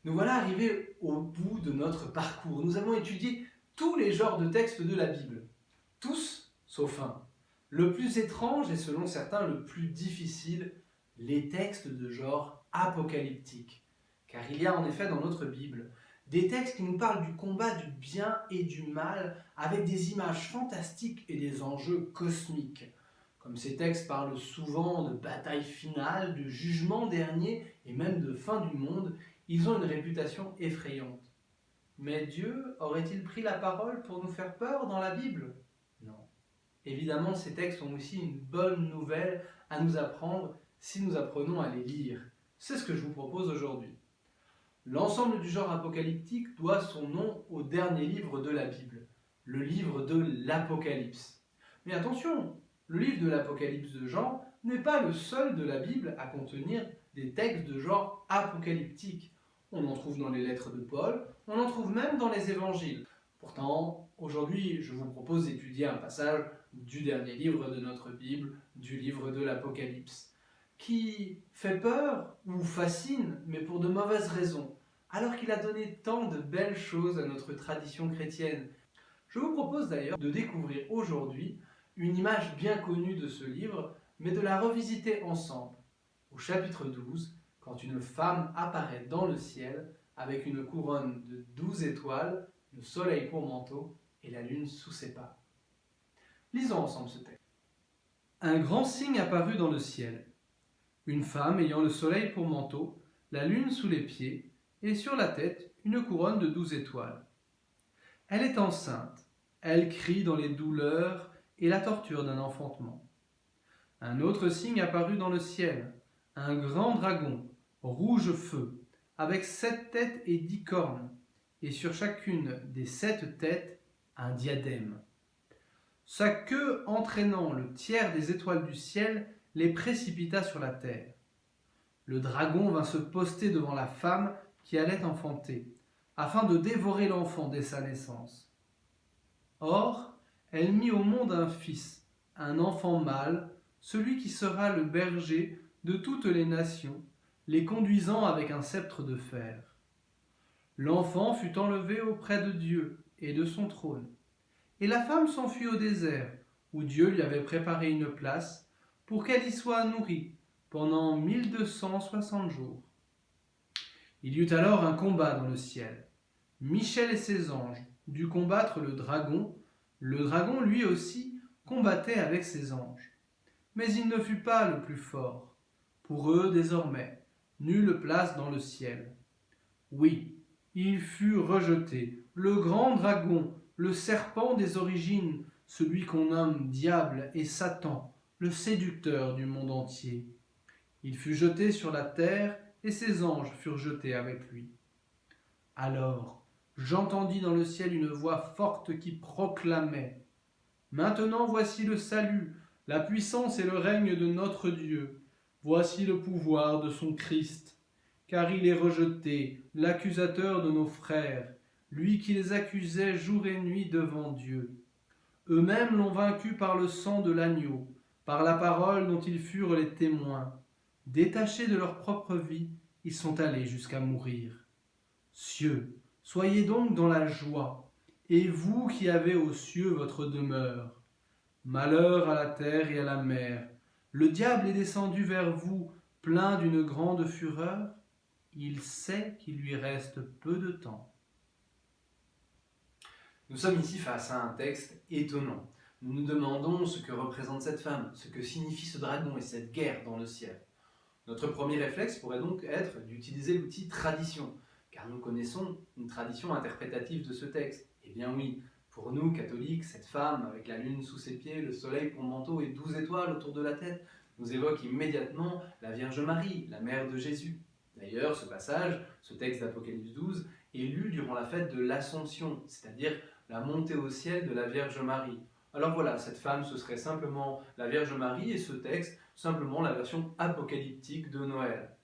Nous voilà arrivés au bout de notre parcours. Nous avons étudié tous les genres de textes de la Bible. Tous, sauf un. Le plus étrange et selon certains le plus difficile, les textes de genre apocalyptique. Car il y a en effet dans notre Bible des textes qui nous parlent du combat du bien et du mal avec des images fantastiques et des enjeux cosmiques. Comme ces textes parlent souvent de bataille finale, de jugement dernier et même de fin du monde, ils ont une réputation effrayante. Mais Dieu aurait-il pris la parole pour nous faire peur dans la Bible? Non. Évidemment, ces textes ont aussi une bonne nouvelle à nous apprendre si nous apprenons à les lire. C'est ce que je vous propose aujourd'hui. L'ensemble du genre apocalyptique doit son nom au dernier livre de la Bible, le livre de l'Apocalypse. Mais attention, le livre de l'Apocalypse de Jean n'est pas le seul de la Bible à contenir des textes de genre apocalyptique. On en trouve dans les lettres de Paul, on en trouve même dans les évangiles. Pourtant, aujourd'hui, je vous propose d'étudier un passage du dernier livre de notre Bible, du livre de l'Apocalypse, qui fait peur ou fascine, mais pour de mauvaises raisons, alors qu'il a donné tant de belles choses à notre tradition chrétienne. Je vous propose d'ailleurs de découvrir aujourd'hui une image bien connue de ce livre, mais de la revisiter ensemble. Au chapitre 12, quand une femme apparaît dans le ciel avec une couronne de 12 étoiles, le soleil pour manteau et la lune sous ses pas. Lisons ensemble ce texte. Un grand signe apparut dans le ciel. Une femme ayant le soleil pour manteau, la lune sous les pieds, et sur la tête une couronne de 12 étoiles. Elle est enceinte, elle crie dans les douleurs et la torture d'un enfantement. Un autre signe apparut dans le ciel, un grand dragon, rouge feu, avec 7 têtes et 10 cornes, et sur chacune des 7 têtes, un diadème. Sa queue entraînant le tiers des étoiles du ciel les précipita sur la terre. Le dragon vint se poster devant la femme qui allait enfanter, afin de dévorer l'enfant dès sa naissance. Or, elle mit au monde un fils, un enfant mâle, celui qui sera le berger de toutes les nations, les conduisant avec un sceptre de fer. L'enfant fut enlevé auprès de Dieu et de son trône, et la femme s'enfuit au désert, où Dieu lui avait préparé une place, pour qu'elle y soit nourrie pendant 1260 jours. Il y eut alors un combat dans le ciel. Michel et ses anges durent combattre le dragon. Le dragon, lui aussi, combattait avec ses anges. Mais il ne fut pas le plus fort. Pour eux, désormais, nulle place dans le ciel. Oui, il fut rejeté, le grand dragon, le serpent des origines, celui qu'on nomme diable et Satan, le séducteur du monde entier. Il fut jeté sur la terre et ses anges furent jetés avec lui. Alors, j'entendis dans le ciel une voix forte qui proclamait : Maintenant voici le salut, la puissance et le règne de notre Dieu. Voici le pouvoir de son Christ. Car il est rejeté, l'accusateur de nos frères, lui qui les accusait jour et nuit devant Dieu. Eux-mêmes l'ont vaincu par le sang de l'agneau, par la parole dont ils furent les témoins. Détachés de leur propre vie, ils sont allés jusqu'à mourir. Cieux, soyez donc dans la joie, et vous qui avez aux cieux votre demeure. Malheur à la terre et à la mer, le diable est descendu vers vous, plein d'une grande fureur. Il sait qu'il lui reste peu de temps. Nous sommes ici face à un texte étonnant. Nous nous demandons ce que représente cette femme, ce que signifie ce dragon et cette guerre dans le ciel. Notre premier réflexe pourrait donc être d'utiliser l'outil tradition, car nous connaissons une tradition interprétative de ce texte. Eh bien oui, pour nous, catholiques, cette femme, avec la lune sous ses pieds, le soleil pour manteau et 12 étoiles autour de la tête, nous évoque immédiatement la Vierge Marie, la mère de Jésus. D'ailleurs, ce passage, ce texte d'Apocalypse 12, est lu durant la fête de l'Assomption, c'est-à-dire la montée au ciel de la Vierge Marie. Alors voilà, cette femme, ce serait simplement la Vierge Marie et ce texte, simplement la version apocalyptique de Noël.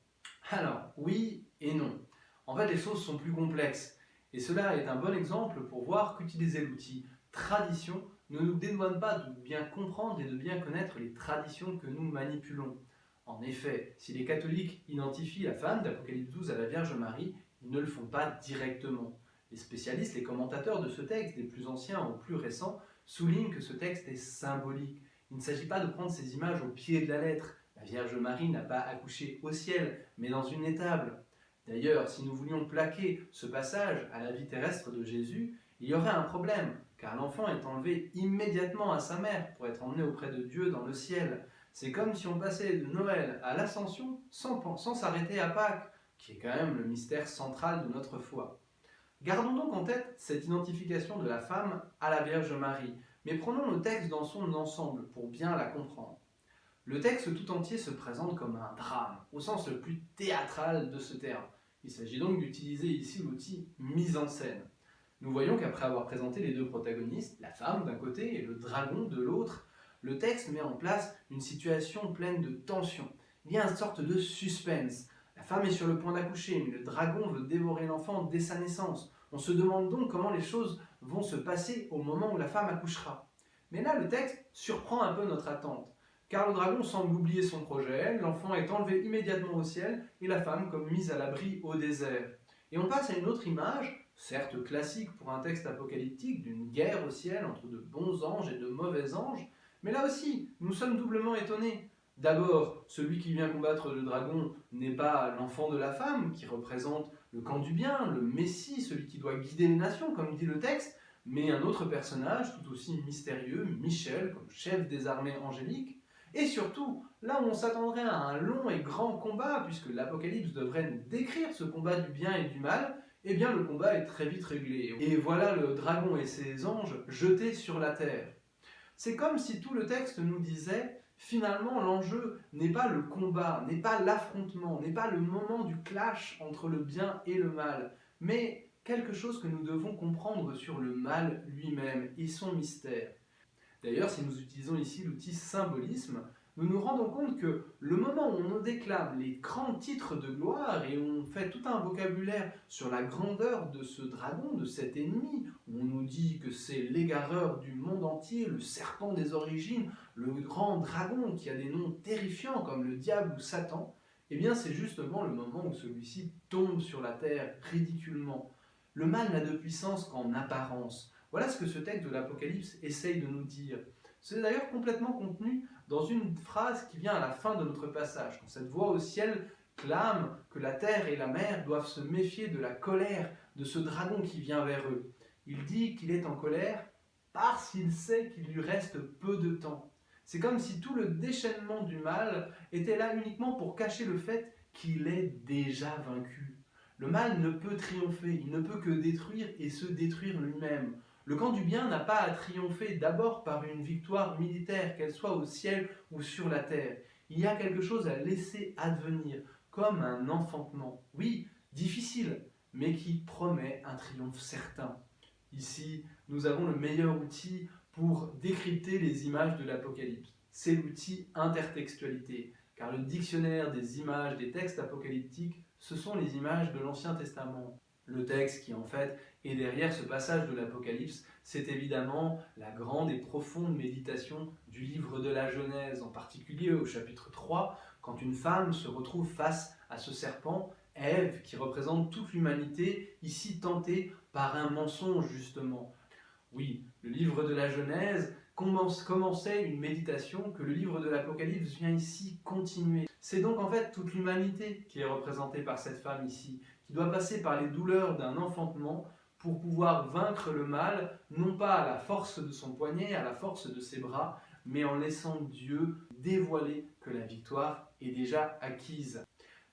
Alors, oui et non. En fait, les choses sont plus complexes. Et cela est un bon exemple pour voir qu'utiliser l'outil tradition ne nous dédouane pas de bien comprendre et de bien connaître les traditions que nous manipulons. En effet, si les catholiques identifient la femme d'Apocalypse 12 à la Vierge Marie, Ils ne le font pas directement. Les spécialistes, les commentateurs de ce texte, des plus anciens aux plus récents, soulignent que ce texte est symbolique. Il ne s'agit pas de prendre ces images au pied de la lettre. La Vierge Marie n'a pas accouché au ciel, mais dans une étable. D'ailleurs, si nous voulions plaquer ce passage à la vie terrestre de Jésus, il y aurait un problème, car l'enfant est enlevé immédiatement à sa mère pour être emmené auprès de Dieu dans le ciel. C'est comme si on passait de Noël à l'Ascension sans s'arrêter à Pâques, qui est quand même le mystère central de notre foi. Gardons donc en tête cette identification de la femme à la Vierge Marie, mais prenons le texte dans son ensemble pour bien la comprendre. Le texte tout entier se présente comme un drame, au sens le plus théâtral de ce terme. Il s'agit donc d'utiliser ici l'outil mise en scène. Nous voyons qu'après avoir présenté les deux protagonistes, la femme d'un côté et le dragon de l'autre, le texte met en place une situation pleine de tension. Il y a une sorte de suspense. La femme est sur le point d'accoucher, mais le dragon veut dévorer l'enfant dès sa naissance. On se demande donc comment les choses vont se passer au moment où la femme accouchera. Mais là, le texte surprend un peu notre attente, car le dragon semble oublier son projet, l'enfant est enlevé immédiatement au ciel et la femme comme mise à l'abri au désert. Et on passe à une autre image, certes classique pour un texte apocalyptique, d'une guerre au ciel entre de bons anges et de mauvais anges, mais là aussi, nous sommes doublement étonnés. D'abord, celui qui vient combattre le dragon n'est pas l'enfant de la femme, qui représente le camp du bien, le Messie, celui qui doit guider les nations, comme dit le texte, mais un autre personnage tout aussi mystérieux, Michel, comme chef des armées angéliques. Et surtout, là où on s'attendrait à un long et grand combat, puisque l'Apocalypse devrait nous décrire ce combat du bien et du mal, eh bien le combat est très vite réglé. Et voilà le dragon et ses anges jetés sur la terre. C'est comme si tout le texte nous disait, finalement l'enjeu n'est pas le combat, n'est pas l'affrontement, n'est pas le moment du clash entre le bien et le mal, mais quelque chose que nous devons comprendre sur le mal lui-même et son mystère. D'ailleurs, si nous utilisons ici l'outil symbolisme, nous nous rendons compte que le moment où on nous déclame les grands titres de gloire et on fait tout un vocabulaire sur la grandeur de ce dragon, de cet ennemi, où on nous dit que c'est l'égareur du monde entier, le serpent des origines, le grand dragon qui a des noms terrifiants comme le diable ou Satan, eh bien c'est justement le moment où celui-ci tombe sur la terre ridiculement. Le mal n'a de puissance qu'en apparence. Voilà ce que ce texte de l'Apocalypse essaye de nous dire. C'est d'ailleurs complètement contenu dans une phrase qui vient à la fin de notre passage, quand cette voix au ciel clame que la terre et la mer doivent se méfier de la colère de ce dragon qui vient vers eux. Il dit qu'il est en colère parce qu'il sait qu'il lui reste peu de temps. C'est comme si tout le déchaînement du mal était là uniquement pour cacher le fait qu'il est déjà vaincu. Le mal ne peut triompher, il ne peut que détruire et se détruire lui-même. Le camp du bien n'a pas à triompher d'abord par une victoire militaire, qu'elle soit au ciel ou sur la terre. Il y a quelque chose à laisser advenir, comme un enfantement. Oui, difficile, mais qui promet un triomphe certain. Ici, nous avons le meilleur outil pour décrypter les images de l'Apocalypse. C'est l'outil intertextualité, car le dictionnaire des images des textes apocalyptiques, ce sont les images de l'Ancien Testament. Le texte qui en fait est derrière ce passage de l'Apocalypse, c'est évidemment la grande et profonde méditation du livre de la Genèse, en particulier au chapitre 3, quand une femme se retrouve face à ce serpent, Ève, qui représente toute l'humanité, ici tentée par un mensonge justement. Oui, le livre de la Genèse commençait une méditation que le livre de l'Apocalypse vient ici continuer. C'est donc en fait toute l'humanité qui est représentée par cette femme ici, qui doit passer par les douleurs d'un enfantement pour pouvoir vaincre le mal, non pas à la force de son poignet, à la force de ses bras, mais en laissant Dieu dévoiler que la victoire est déjà acquise.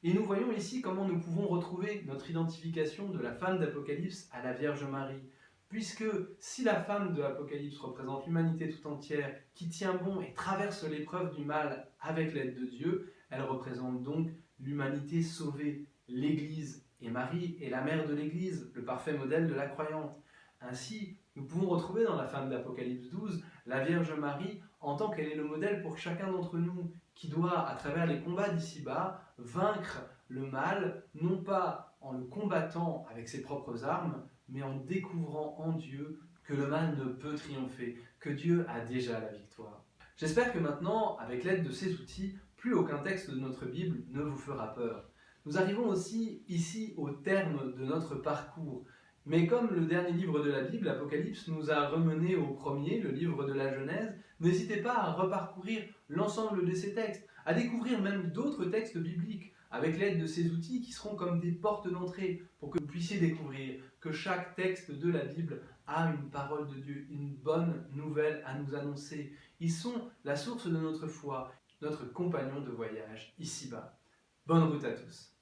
Et nous voyons ici comment nous pouvons retrouver notre identification de la femme d'Apocalypse à la Vierge Marie. Puisque si la femme de l'Apocalypse représente l'humanité tout entière qui tient bon et traverse l'épreuve du mal avec l'aide de Dieu, elle représente donc l'humanité sauvée, l'Église. Et Marie est la mère de l'Église, le parfait modèle de la croyante. Ainsi, nous pouvons retrouver dans la femme d'Apocalypse 12 la Vierge Marie en tant qu'elle est le modèle pour chacun d'entre nous, qui doit, à travers les combats d'ici-bas, vaincre le mal, non pas en le combattant avec ses propres armes, mais en découvrant en Dieu que le mal ne peut triompher, que Dieu a déjà la victoire. J'espère que maintenant, avec l'aide de ces outils, plus aucun texte de notre Bible ne vous fera peur. Nous arrivons aussi ici au terme de notre parcours. Mais comme le dernier livre de la Bible, l'Apocalypse, nous a remenés au premier, le livre de la Genèse, n'hésitez pas à reparcourir l'ensemble de ces textes, à découvrir même d'autres textes bibliques, avec l'aide de ces outils qui seront comme des portes d'entrée pour que vous puissiez découvrir que chaque texte de la Bible a une parole de Dieu, une bonne nouvelle à nous annoncer. Ils sont la source de notre foi, notre compagnon de voyage ici-bas. Bonne route à tous.